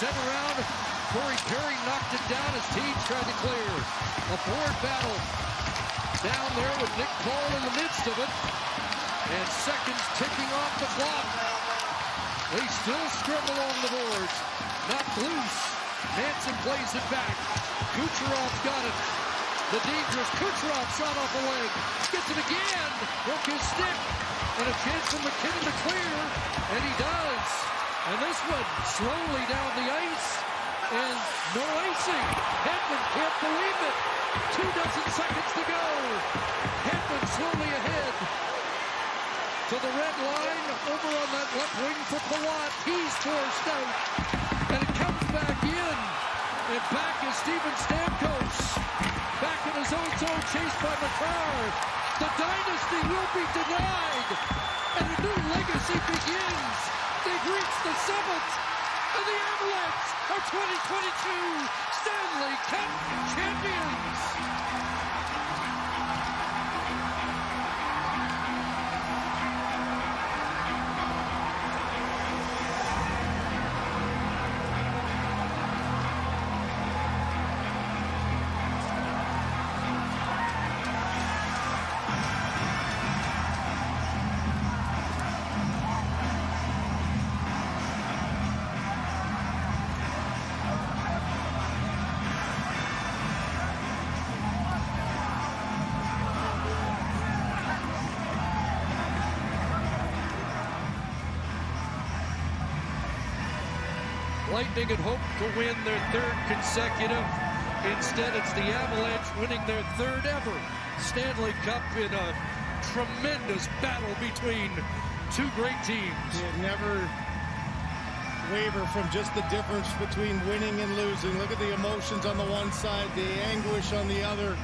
sent around. Corey Perry knocked it down as Teague tried to clear. A forward battle down there with Nick Paul in the midst of it. And seconds ticking off the clock. They still struggle on the boards. Knocked loose. Manson plays it back. Kucherov's got it. The dangerous Kucherov shot off the leg. Gets it again. Broke his stick. And a chance for McKinnon to clear. And he does. And this one slowly down the ice. And no icing. Hedman can't believe it. 2 seconds to go. Hedman slowly ahead to the red line. Over on that left wing for Palat. He's forced out. And it comes back in. And back is Steven Stamkos. Back in his own zone, chased by Makar. The dynasty will be denied. And a new legacy begins. They've reached the summit. And the Avalanche are 2022 Stanley Cup champions. Lightning had hoped to win their third consecutive. Instead, it's the Avalanche winning their third ever Stanley Cup in a tremendous battle between two great teams. It never waver from just the difference between winning and losing. Look at the emotions on the one side, the anguish on the other.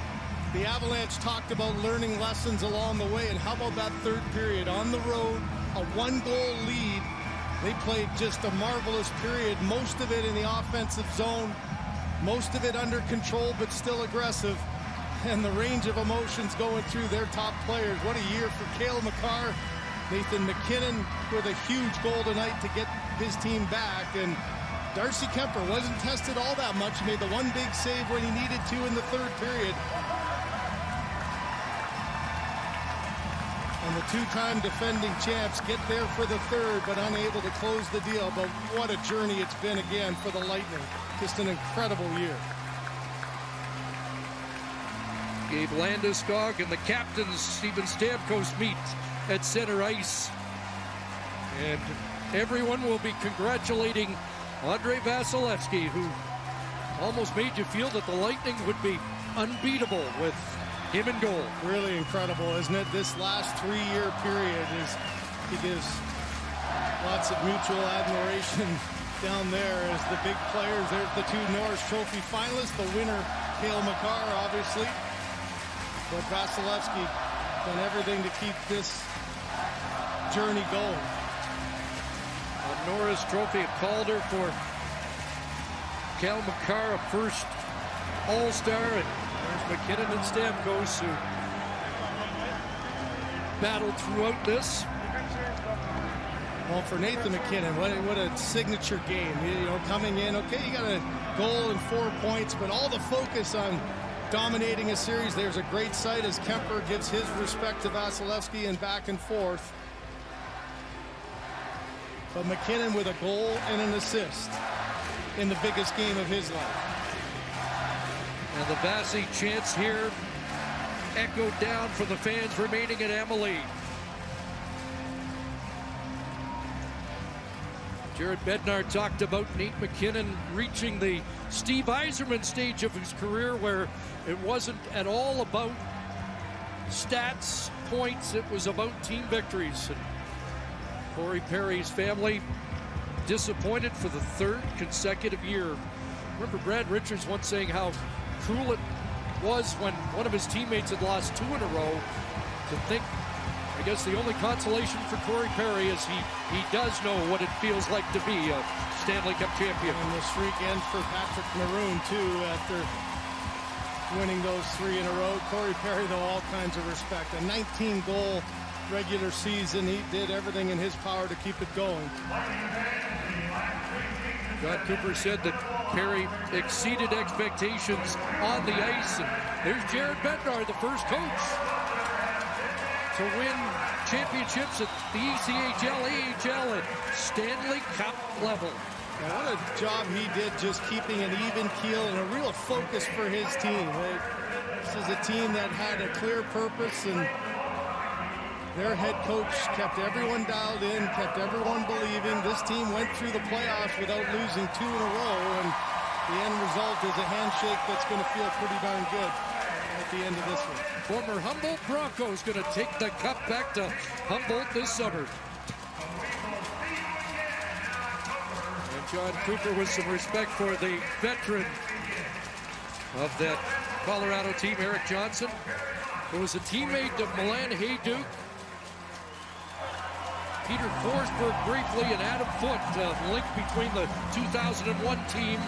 The Avalanche talked about learning lessons along the way, and how about that third period on the road, a one-goal lead. They played just a marvelous period, most of it in the offensive zone, most of it under control, but still aggressive. And the range of emotions going through their top players. What a year for Cale Makar. Nathan McKinnon with a huge goal tonight to get his team back. And Darcy Kemper wasn't tested all that much. He made the one big save when he needed to in the third period. And the two-time defending champs get there for the third, but unable to close the deal. But what a journey it's been again for the Lightning. Just an incredible year. Gabe Landeskog and the captains, Steven Stamkos, meet at center ice. And everyone will be congratulating Andrei Vasilevsky, who almost made you feel that the Lightning would be unbeatable with him in goal. Really incredible, isn't it? This last 3-year period he gives lots of mutual admiration down there as the big players. There's the two Norris Trophy finalists, the winner Cale Makar, obviously, but Vasilevsky done everything to keep this journey going. A Norris Trophy, a Calder for Cale Makar, a first All-Star, and there's McKinnon and Stamkos, who battled throughout this. Well, for Nathan McKinnon, what a signature game. You know, coming in, okay, you got a goal and 4 points, but all the focus on dominating a series. There's a great sight as Kemper gives his respect to Vasilevsky and back and forth. But McKinnon with a goal and an assist in the biggest game of his life. And the Vasi chants here echoed down for the fans remaining at Amalie. Jared Bednar talked about Nate McKinnon reaching the Steve Yzerman stage of his career where it wasn't at all about stats, points, it was about team victories. And Corey Perry's family disappointed for the third consecutive year. Remember Brad Richards once saying how cruel it was when one of his teammates had lost 2 in a row. To think, I guess the only consolation for Corey Perry is he does know what it feels like to be a Stanley Cup champion. And the streak ends for Patrick Maroon too after winning those 3 in a row. Corey Perry, though, all kinds of respect. A 19-goal regular season. He did everything in his power to keep it going. John Cooper said that Carey exceeded expectations on the ice. And there's Jared Bednar, the first coach to win championships at the ECHL, AHL, and Stanley Cup level. And what a job he did just keeping an even keel and a real focus for his team. This is a team that had a clear purpose, and their head coach kept everyone dialed in, kept everyone believing. This team went through the playoffs without losing 2 in a row, and the end result is a handshake that's going to feel pretty darn good at the end of this one. Former Humboldt Broncos going to take the cup back to Humboldt this summer. And John Cooper with some respect for the veteran of that Colorado team, Eric Johnson, who was a teammate of Milan Hayduk, Peter Forsberg briefly, and Adam Foote, link between the 2001 team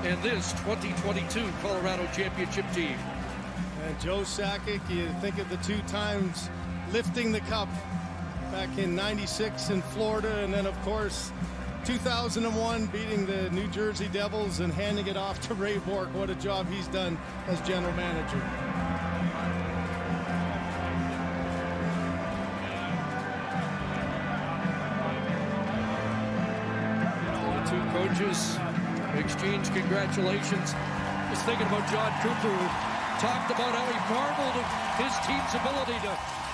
and this 2022 Colorado championship team. And Joe Sakic, you think of the 2 times lifting the cup back in '96 in Florida, and then of course 2001 beating the New Jersey Devils and handing it off to Ray Bourque. What a job he's done as general manager. The 2 coaches exchange congratulations. Just thinking about John Cooper, who talked about how he marveled at his team's ability to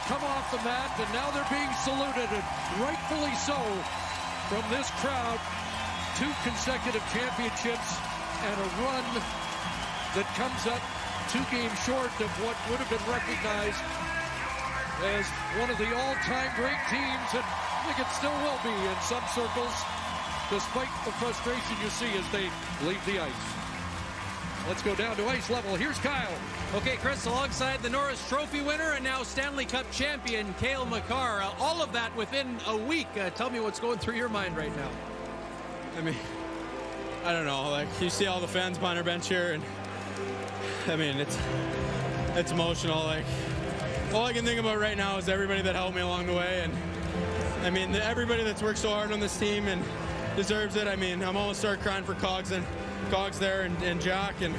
come off the mat, and now they're being saluted, and rightfully so, from this crowd. 2 consecutive championships and a run that comes up 2 games short of what would have been recognized as one of the all-time great teams, and I think it still will be in some circles, despite the frustration you see as they leave the ice. Let's go down to ice level. Here's Kyle. Okay, Chris, alongside the Norris Trophy winner and now Stanley Cup champion, Cale Makar. All of that within a week. Tell me what's going through your mind right now. I mean, I don't know. Like, you see all the fans behind our bench here, and I mean, it's emotional. Like, all I can think about right now is everybody that helped me along the way, and I mean, everybody that's worked so hard on this team and deserves it. I mean, I'm almost started crying for Cogs there and Jack, and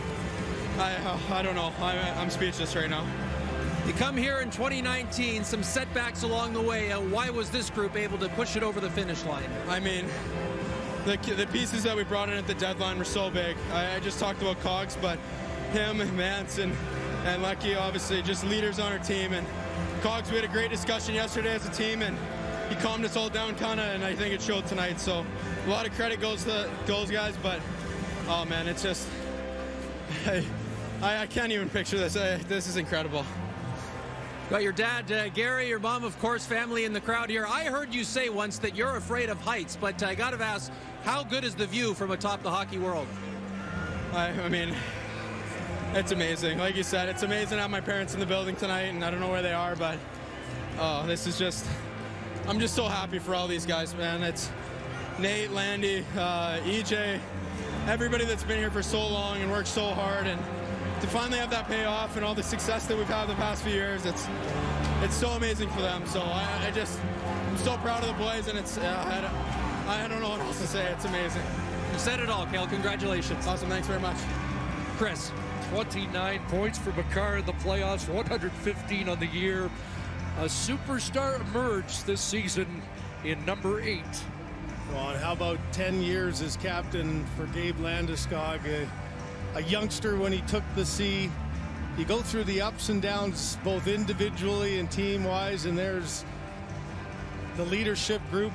I don't know. I'm speechless right now. You come here in 2019, some setbacks along the way. Why was this group able to push it over the finish line? I mean, the pieces that we brought in at the deadline were so big. I just talked about Cogs, but him and Mance and Lecky, obviously, just leaders on our team. And Cogs, we had a great discussion yesterday as a team, and he calmed us all down kind of, and I think it showed tonight. So a lot of credit goes to those guys, but oh man, it's just, I can't even picture this. This is incredible. Got your dad, Gary, your mom, of course, family in the crowd here. I heard you say once that you're afraid of heights, but I got to ask, how good is the view from atop the hockey world? I mean, it's amazing. Like you said, it's amazing to have my parents in the building tonight, and I don't know where they are, but this is just, I'm just so happy for all these guys, man. It's Nate, Landy, EJ, everybody that's been here for so long and worked so hard, and to finally have that payoff and all the success that we've had the past few years, it's so amazing for them. So I'm so proud of the boys, and it's I don't know what else to say. It's amazing. You said it all, Cale. Congratulations. Awesome. Thanks very much. Chris. 29 points for Makar in the playoffs, 115 on the year. A superstar emerged this season in number 8. Well, and how about 10 years as captain for Gabe Landeskog, a youngster when he took the C. You go through the ups and downs, both individually and team-wise, and there's the leadership group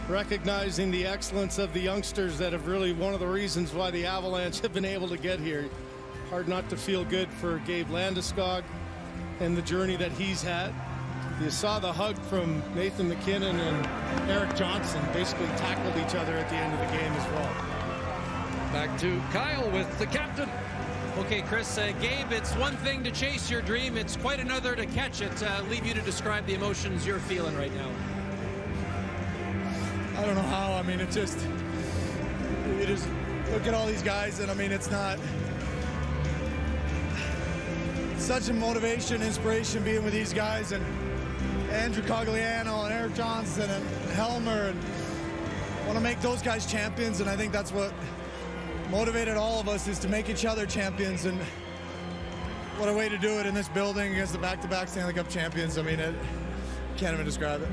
recognizing the excellence of the youngsters that have really one of the reasons why the Avalanche have been able to get here. Hard not to feel good for Gabe Landeskog and the journey that he's had. You saw the hug from Nathan McKinnon and Eric Johnson basically tackled each other at the end of the game as well. Back to Kyle with the captain. Okay, Chris, Gabe, it's one thing to chase your dream. It's quite another to catch it. Leave you to describe the emotions you're feeling right now. I don't know how. I mean, it's just, you just look at all these guys, and I mean, it's not such a motivation, inspiration being with these guys, and Andrew Cogliano and Eric Johnson and Helmer, and want to make those guys champions. And I think that's what motivated all of us, is to make each other champions. And what a way to do it in this building against the back-to-back Stanley Cup champions. I mean, can't even describe it.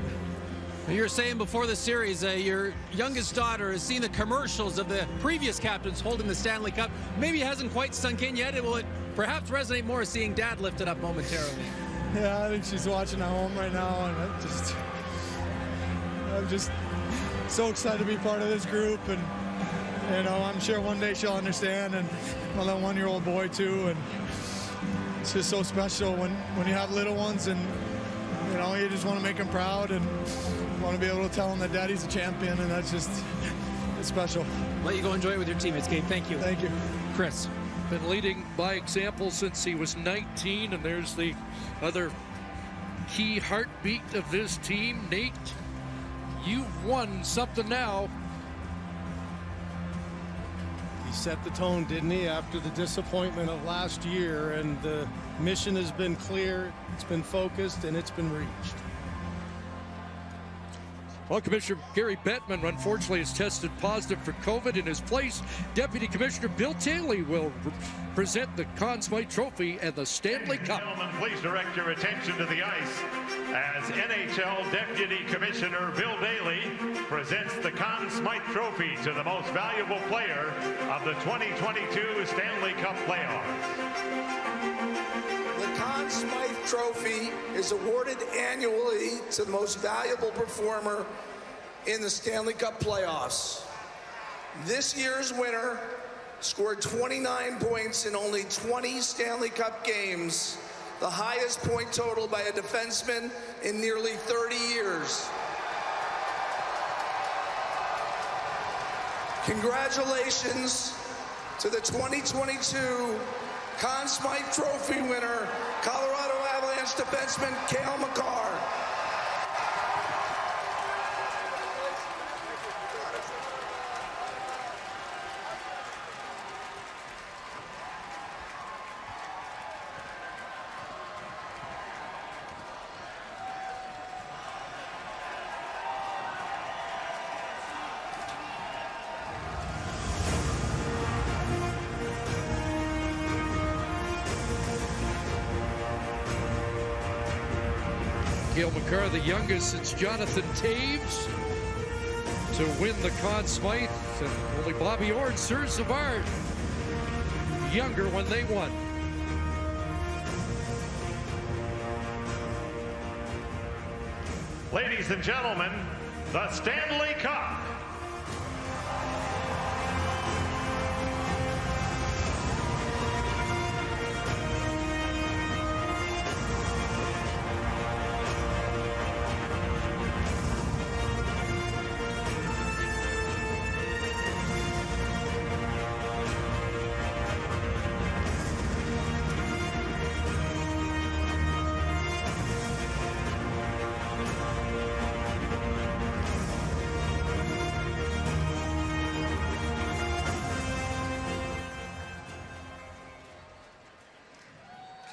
You were saying before the series, your youngest daughter has seen the commercials of the previous captains holding the Stanley Cup. Maybe it hasn't quite sunk in yet. Will it perhaps resonate more seeing Dad lift it up momentarily? Yeah, I think she's watching at home right now, and I'm just so excited to be part of this group. And you know, I'm sure one day she'll understand, and my little 1-year-old boy too. And it's just so special when you have little ones, and you know, you just want to make them proud and want to be able to tell them that Daddy's a champion, and that's just, it's special. Let you go enjoy it with your teammates, Gabe. Thank you. Thank you. Chris. Been leading by example since he was 19, and there's the other key heartbeat of this team. Nate, you've won something now. He set the tone, didn't he, after the disappointment of last year, and the mission has been clear, it's been focused, and it's been reached. Well, Commissioner Gary Bettman, unfortunately, has tested positive for COVID. In his place, Deputy Commissioner Bill Taylor will present the Conn Smythe Trophy and the Stanley Cup. Gentlemen, please direct your attention to the ice as NHL Deputy Commissioner Bill Daly presents the Conn Smythe Trophy to the most valuable player of the 2022 Stanley Cup playoffs. The Conn Smythe Trophy is awarded annually to the most valuable performer in the Stanley Cup playoffs. This year's winner scored 29 points in only 20 Stanley Cup games, the highest point total by a defenseman in nearly 30 years. Congratulations to the 2022 Conn Smythe Trophy winner, Colorado Avalanche defenseman Cale Makar. Cale Makar, the youngest since Jonathan Taves, to win the Conn Smythe, and only Bobby Orr and Serge Savard younger when they won. Ladies and gentlemen, the Stanley Cup.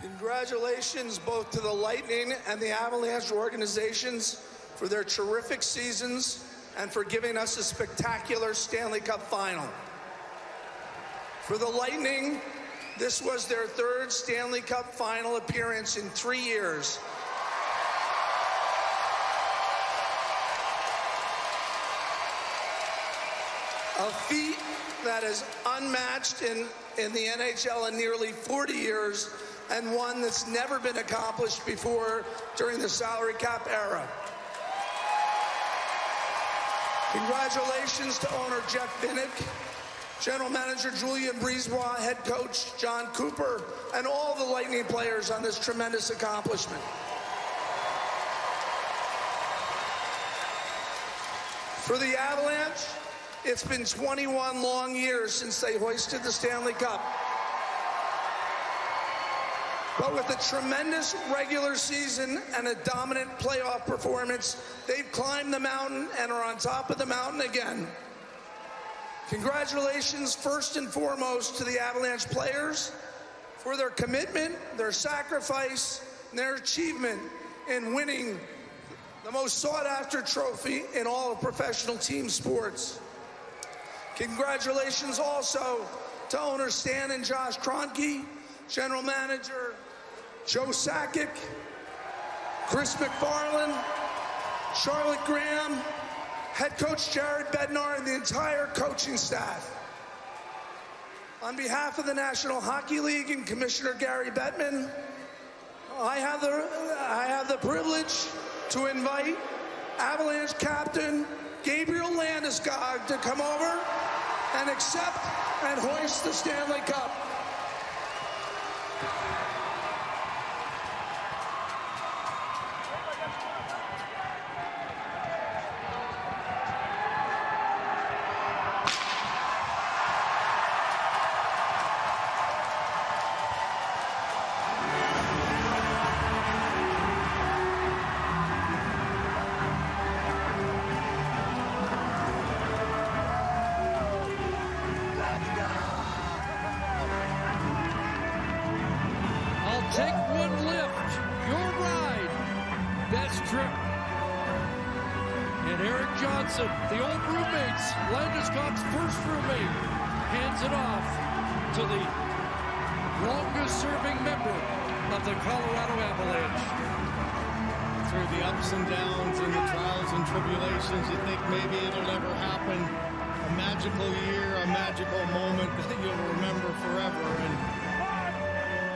Congratulations both to the Lightning and the Avalanche organizations for their terrific seasons and for giving us a spectacular Stanley Cup final. For the Lightning, this was their third Stanley Cup final appearance in 3 years. A feat that is unmatched in the NHL in nearly 40 years, and one that's never been accomplished before during the salary cap era. Congratulations to owner Jeff Binnick, general manager Julian Brisebois, head coach John Cooper, and all the Lightning players on this tremendous accomplishment. For the Avalanche, it's been 21 long years since they hoisted the Stanley Cup. But with a tremendous regular season and a dominant playoff performance, they've climbed the mountain and are on top of the mountain again. Congratulations, first and foremost, to the Avalanche players for their commitment, their sacrifice, and their achievement in winning the most sought-after trophy in all of professional team sports. Congratulations also to owners Stan and Josh Kroenke, general manager Joe Sakic, Chris McFarland, Charlotte Graham, head coach Jared Bednar, and the entire coaching staff. On behalf of the National Hockey League and Commissioner Gary Bettman, I have the privilege to invite Avalanche captain Gabriel Landeskog to come over and accept and hoist the Stanley Cup. Take one lift, your ride, best trip. And Eric Johnson, the old roommates, Landeskog's first roommate, hands it off to the longest-serving member of the Colorado Avalanche. Through the ups and downs and the trials and tribulations, you think maybe it'll never happen. A magical year, a magical moment that you'll remember forever. And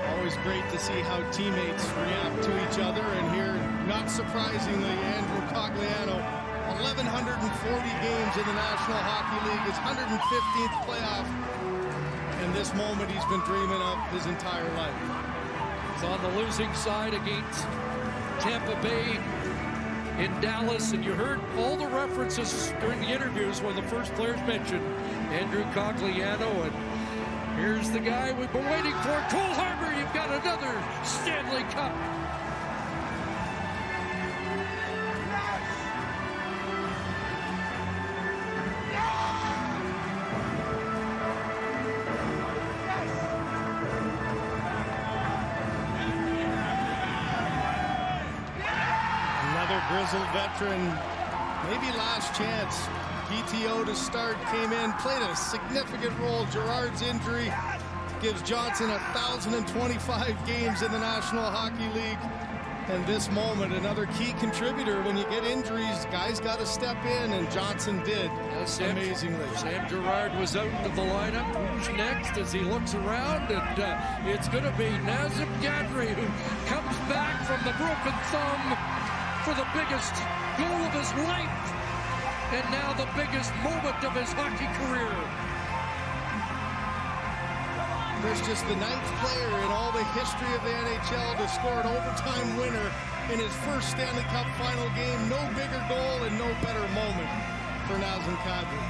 always great to see how teammates react to each other. And here, not surprisingly, Andrew Cogliano, 1,140 games in the National Hockey League, his 115th playoff. And this moment he's been dreaming of his entire life. He's on the losing side against Tampa Bay in Dallas, and you heard all the references during the interviews when the first players mentioned Andrew Cogliano, and here's the guy we've been waiting for. Cole Harbour, you've got another Stanley Cup. Another grizzled veteran, maybe last chance. PTO to start, came in, played a significant role. Gerard's injury gives Johnson 1,025 games in the National Hockey League. And this moment, another key contributor. When you get injuries, guys got to step in, and Johnson did, amazingly. Sam Gerard was out of the lineup. Who's next as he looks around? And it's going to be Nazem Kadri, who comes back from the broken thumb for the biggest goal of his life. And now the biggest moment of his hockey career. There's just the 9th player in all the history of the NHL to score an overtime winner in his first Stanley Cup final game. No bigger goal and no better moment for Nazem Kadri.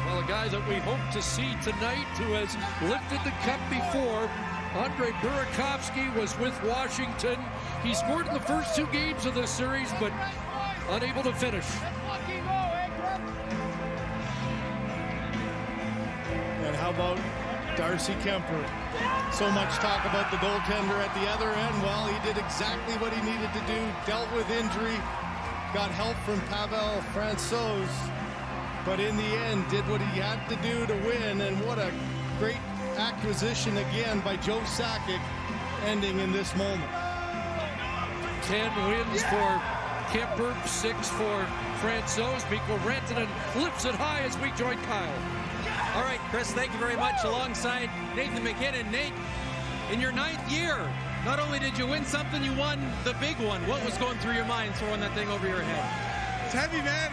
Well, a guy that we hope to see tonight who has lifted the cup before, Andre Burakovsky, was with Washington. He scored in the first 2 games of this series, but unable to finish. And how about Darcy Kemper? So much talk about the goaltender at the other end. Well, he did exactly what he needed to do. Dealt with injury, got help from Pavel Francouz, but in the end did what he had to do to win. And what a great acquisition again by Joe Sakic, ending in this moment. 10 wins for Kemper, 6 for Francouz. Mikko Rantanen lifts it high as we join Kyle. All right, Chris, thank you very much. Alongside Nathan McKinnon. Nate, in your 9th year, not only did you win something, you won the big one. What was going through your mind throwing that thing over your head? It's heavy, man.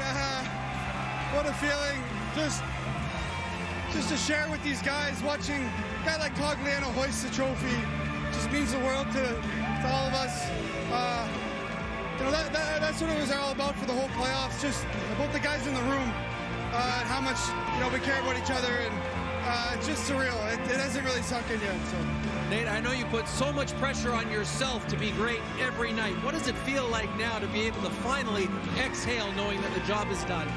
What a feeling. Just to share with these guys, watching a guy like Cogliano hoist the trophy just means the world to all of us. That's what it was all about for the whole playoffs, just about the guys in the room and how much we care about each other, and it's just surreal. It hasn't really sunk in yet. So, Nate, I know you put so much pressure on yourself to be great every night. What does it feel like now to be able to finally exhale, knowing that the job is done?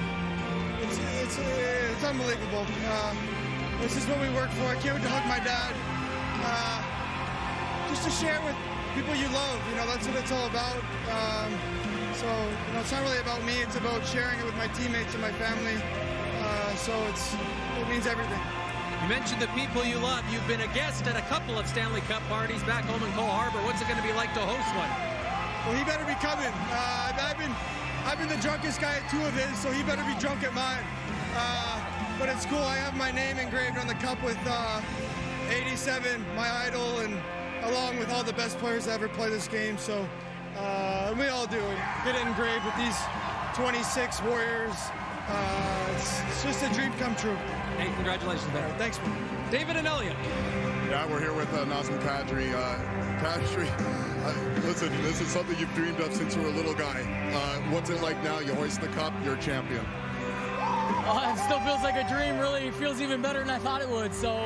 It's unbelievable. This is what we work for. I can't wait to hug my dad. Just to share with people you love. You know, that's what it's all about. So, you know, it's not really about me. It's about sharing it with my teammates and my family. So it means everything. You mentioned the people you love. You've been a guest at a couple of Stanley Cup parties back home in Cole Harbour. What's it going to be like to host one? Well, he better be coming. I've been the drunkest guy at 2 of his, so he better be drunk at mine. But it's cool. I have my name engraved on the cup with 87, my idol, and along with all the best players that ever play this game. So we all do. Get it engraved with these 26 Warriors. It's just a dream come true. Hey, congratulations, Ben. Thanks, man. David and Elliot. Yeah, we're here with Nazem Kadri. Kadri, listen, this is something you've dreamed of since you were a little guy. What's it like now? You hoist the cup, you're a champion. It still feels like a dream. Really, it feels even better than I thought it would. So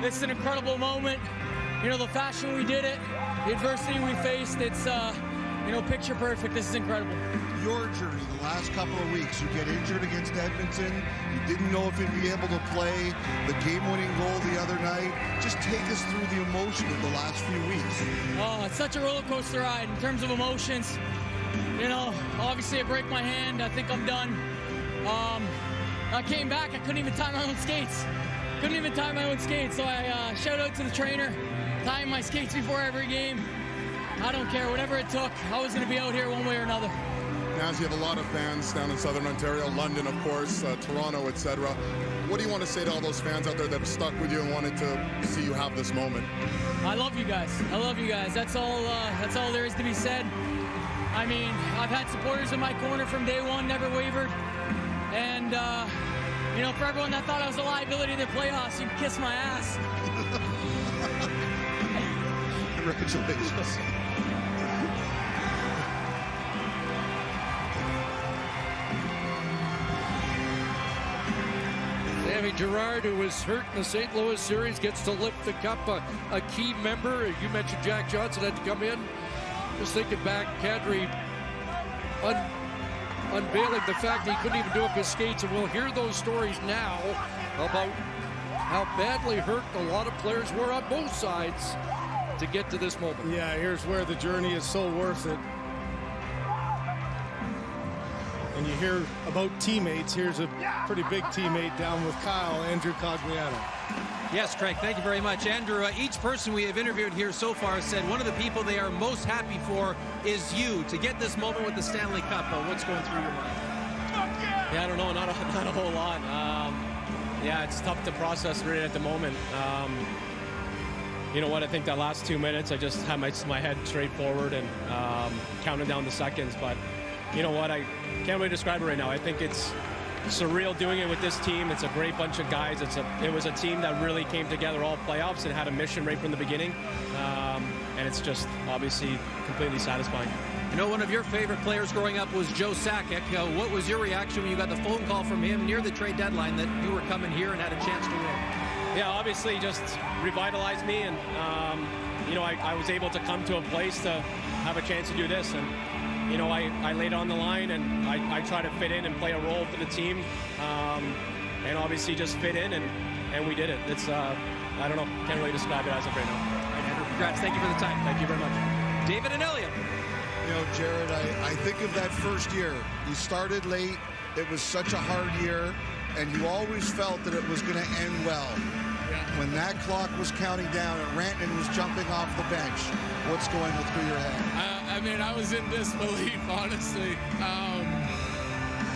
it's an incredible moment. You know, the fashion we did it, the adversity we faced, it's, you know, picture perfect. This is incredible. Your journey the last couple of weeks, you get injured against Edmonton, you didn't know if you'd be able to play, the game-winning goal the other night. Just take us through the emotion of the last few weeks. Oh, it's such a roller coaster ride in terms of emotions. You know, obviously I break my hand. I think I'm done. I came back, I couldn't even tie my own skates. So I shout out to the trainer, tying my skates before every game. I don't care, whatever it took, I was going to be out here one way or another. Naz, you have a lot of fans down in Southern Ontario, London, of course, Toronto, etc. What do you want to say to all those fans out there that have stuck with you and wanted to see you have this moment? I love you guys. That's all there is to be said. I mean, I've had supporters in my corner from day one, never wavered. And, you know, for everyone that thought I was a liability in the playoffs, you can kiss my ass. Congratulations. Sammy Girard, who was hurt in the St. Louis series, gets to lift the cup. A key member. You mentioned Jack Johnson had to come in. Just thinking back, Kadri unveiling the fact that he couldn't even do up his skates, and we'll hear those stories now about how badly hurt a lot of players were on both sides to get to this moment. Yeah, here's where the journey is so worth it. And you hear about teammates. Here's a pretty big teammate down with Kyle, Andrew Cogliano. Yes, Craig, thank you very much. Andrew, each person we have interviewed here so far said one of the people they are most happy for is you, to get this moment with the Stanley Cup. What's going through your mind? Yeah, I don't know, not a whole lot. Yeah, it's tough to process really at the moment. You know what, I think that last 2 minutes, I just had my head straight forward and counting down the seconds. But you know what, I can't really describe it right now. I think it's surreal doing it with this team. It's a great bunch of guys. It was a team that really came together all playoffs and had a mission right from the beginning. And it's just obviously completely satisfying. You know, one of your favorite players growing up was Joe Sakic. What was your reaction when you got the phone call from him near the trade deadline that you were coming here and had a chance to win? Yeah, obviously just revitalized me, and you know, I was able to come to a place to have a chance to do this, and you know, I laid on the line, and I try to fit in and play a role for the team, and obviously just fit in, and we did it. It's I don't know, can't really describe it as of right now. All right, Andrew, congrats. Thank you for the time. Thank you very much. David and Elliot. You know, Jared, I think of that first year. You started late. It was such a hard year, and you always felt that it was going to end well. When that clock was counting down and Rantanen was jumping off the bench, what's going through your head? I mean, I was in disbelief, honestly.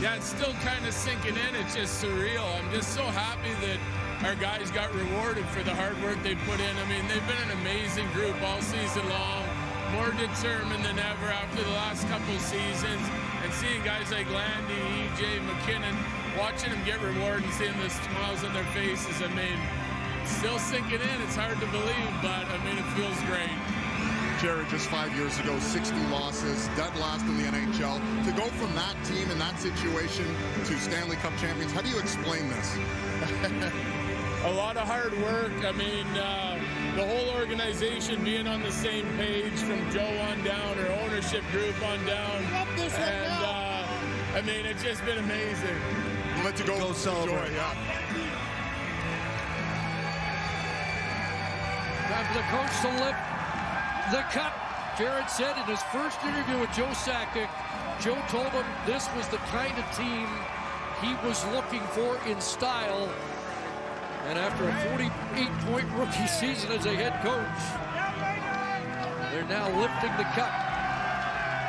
Yeah, it's still kind of sinking in. It's just surreal. I'm just so happy that our guys got rewarded for the hard work they put in. I mean, they've been an amazing group all season long, more determined than ever after the last couple of seasons. And seeing guys like Landy, EJ, McKinnon, watching them get rewarded and seeing the smiles on their faces, I mean, still sinking in. It's hard to believe, but I mean, it feels great. Jared, just 5 years ago, 60 losses, dead last in the NHL. To go from that team in that situation to Stanley Cup champions, how do you explain this? A lot of hard work. I mean, the whole organization being on the same page from Joe on down, or ownership group on down. And I mean, it's just been amazing. We'll let you go celebrate. Enjoy, yeah. Time for the coach to lift the cup. Jared said in his first interview with Joe Sakic, Joe told him this was the kind of team he was looking for in style. And after a 48-point rookie season as a head coach, they're now lifting the cup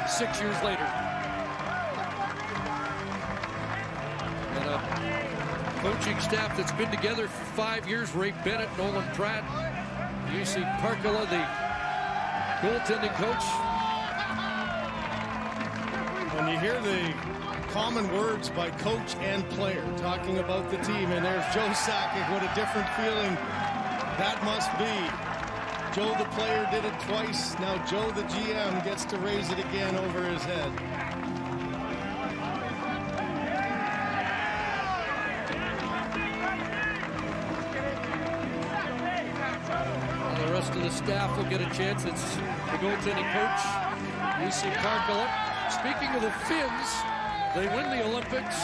6 years later. And a coaching staff that's been together for 5 years, Ray Bennett, Nolan Pratt, UC Parkala, the goaltending coach. When you hear the common words by coach and player talking about the team, and there's Joe Sakic, what a different feeling that must be. Joe the player did it twice, now Joe the GM gets to raise it again over his head. Well, the rest of the staff will get a chance. It's the goaltending coach, UC Parkala. Speaking of the Finns, they win the Olympics,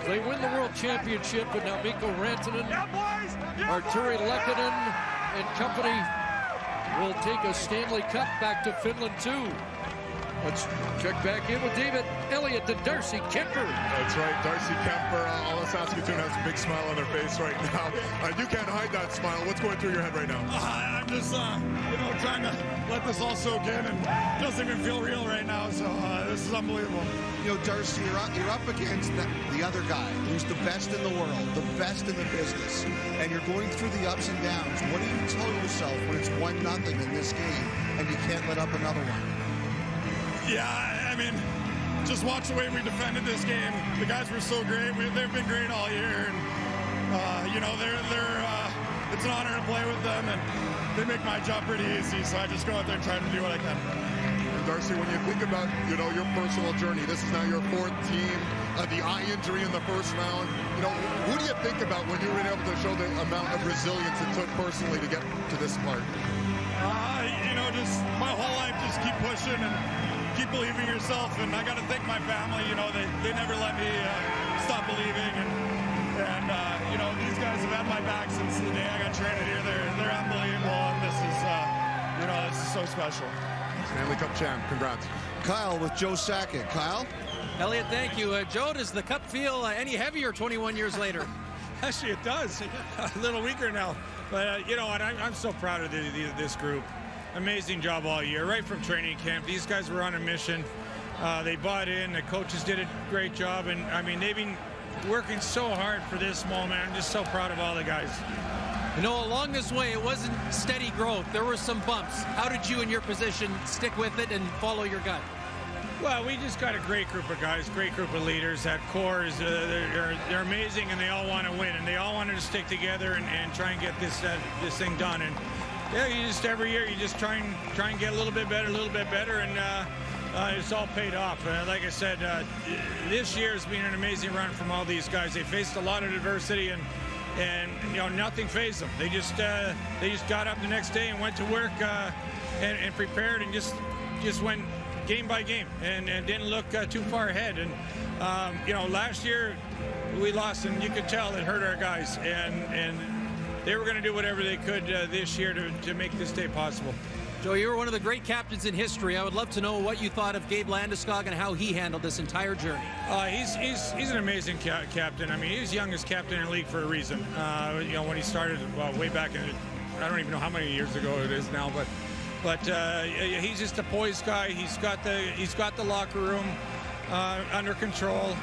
they win the World Championship, and now Mikko Rantanen, Arturi Lehkonen, and company will take a Stanley Cup back to Finland too. Let's check back in with David Elliott and Darcy Kemper. That's right, Darcy Kemper. All Saskatoon has a big smile on their face right now. You can't hide that smile. What's going through your head right now? I'm just, trying to let this all soak in, and it doesn't even feel real right now. So this is unbelievable. You know, Darcy, you're up against the other guy who's the best in the world, the best in the business, and you're going through the ups and downs. What do you tell yourself when it's 1-0 in this game and you can't let up another one? Yeah, I mean, just watch the way we defended this game. The guys were so great. They've been great all year, and it's an honor to play with them, and they make my job pretty easy. So I just go out there and try to do what I can. And Darcy, when you think about your personal journey, this is now your 4th team. The eye injury in the first round. Who do you think about when you were able to show the amount of resilience it took personally to get to this part? Just my whole life, just keep pushing and keep believing yourself, and I got to thank my family. They never let me stop believing, and these guys have had my back since the day I got traded here. They're unbelievable, and this is so special. Stanley Cup champ, congrats. Kyle with Joe Sakic. Kyle? Elliot, thank you. Joe, does the cup feel any heavier 21 years later? Actually, it does. A little weaker now, but I'm so proud of this group. Amazing job all year, right from training camp. These guys were on a mission. They bought in. The coaches did a great job, and they've been working so hard for this moment. I'm just so proud of all the guys. Along this way, it wasn't steady growth. There were some bumps. How did you, in your position, stick with it and follow your gut? Well, we just got a great group of guys, great group of leaders. That core is they're amazing, and they all want to win, and they all wanted to stick together and try and get this thing done. And yeah, you just every year you just try and get a little bit better, and it's all paid off. Like I said, this year has been an amazing run from all these guys. They faced a lot of adversity, and nothing fazed them. They just got up the next day and went to work and prepared and just went game by game and didn't look too far ahead. And last year we lost, and you could tell it hurt our guys, and they were going to do whatever they could this year to make this day possible. Joe, you were one of the great captains in history. I would love to know what you thought of Gabe Landeskog and how he handled this entire journey. He's an amazing captain. I mean, he was youngest captain in the league for a reason. When he started, way back in, I don't even know how many years ago it is now, but he's just a poised guy. He's got the locker room under control.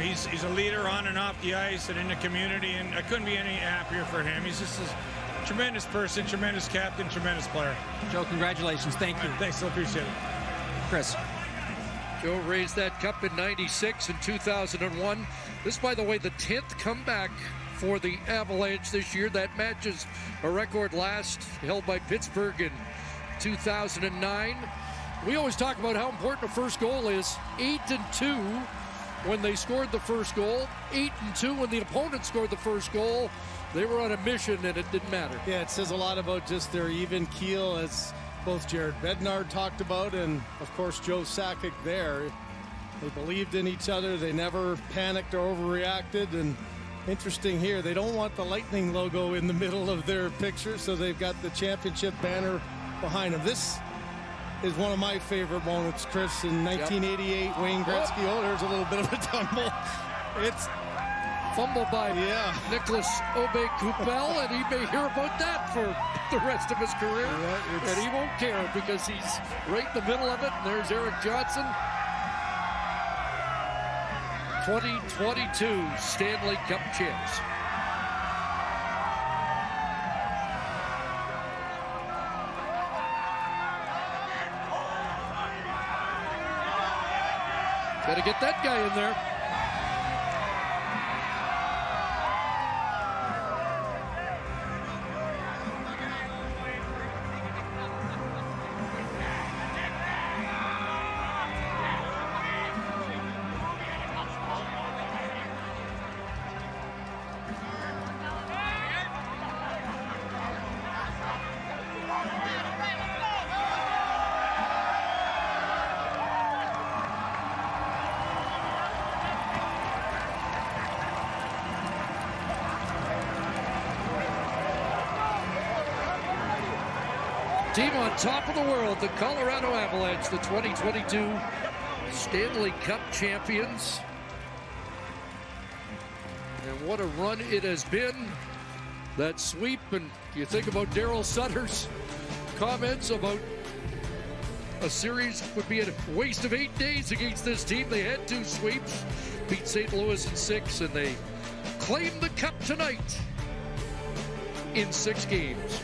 He's a leader on and off the ice and in the community, and I couldn't be any happier for him. He's just a tremendous person, tremendous captain, tremendous player. Joe, congratulations. Thank you. Thanks, I appreciate it. Chris. Joe raised that cup in '96 and 2001. This, by the way, the 10th comeback for the Avalanche this year. That matches a record last held by Pittsburgh in 2009. We always talk about how important a first goal is. 8-2 when they scored the first goal. 8-2 when the opponent scored the first goal. They were on a mission, and it didn't matter. Yeah, it says a lot about just their even keel, as both Jared Bednar talked about, and of course Joe Sakic there. They believed in each other. They never panicked or overreacted. And interesting here, they don't want the Lightning logo in the middle of their picture, so they've got the championship banner behind them. This is one of my favorite moments, Chris. In 1988, Wayne Gretzky. Oh, there's a little bit of a tumble. It's fumble by Nicholas Aube-Kubel, and he may hear about that for the rest of his career. And he won't care because he's right in the middle of it. And there's Eric Johnson. 2022 Stanley Cup champs. Got to get that guy in there. Team on top of the world, the Colorado Avalanche, the 2022 Stanley Cup champions. And what a run it has been. That sweep, and you think about Daryl Sutter's comments about a series would be a waste of 8 days against this team. They had 2 sweeps, beat St. Louis in 6, and they claimed the cup tonight in 6 games.